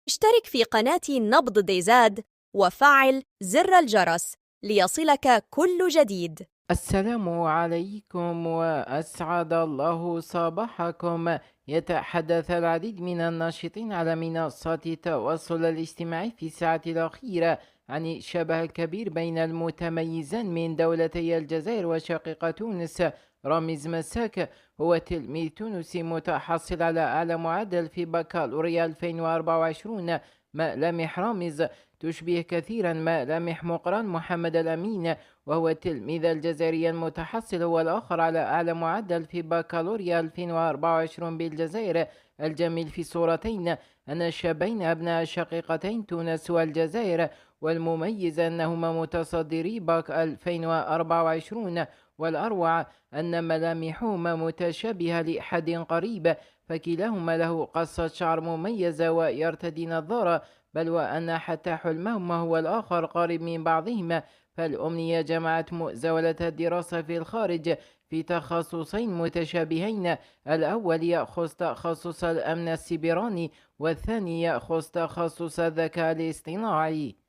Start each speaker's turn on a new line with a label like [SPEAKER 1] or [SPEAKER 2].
[SPEAKER 1] اشترك في قناة نبض ديزاد وفعل زر الجرس ليصلك كل جديد.
[SPEAKER 2] السلام عليكم وأسعد الله صباحكم. يتحدث العديد من الناشطين على منصات التواصل الاجتماعي في الساعة الأخيرة عن الشبه الكبير بين المتميزان من دولتي الجزائر وشقيقة تونس. رامز مساك هو تلميذ تونسي متحصل على أعلى معدل في بكالوريا 2024. ملامح رامز تشبه كثيرا ملامح مقران محمد الأمين، وهو التلميذ الجزائري المتحصل هو الآخر على أعلى معدل في بكالوريا 2024 بالجزائر. الجميل في الصورتين أن الشابين أبناء شقيقتين تونس والجزائر، والمميز أنهما متصدري باك 2024. والأروع أن ملامحهما متشابهة لحد قريب، فكلاهما له قصة شعر مميزة ويرتدي نظارة، بل وأن حتى حلمهما هو الآخر قريب من بعضهما. فالأمنية جمعت مزاولة الدراسة في الخارج في تخصصين متشابهين، الأول يأخذ تخصص الأمن السيبراني، والثاني يأخذ تخصص الذكاء الاصطناعي.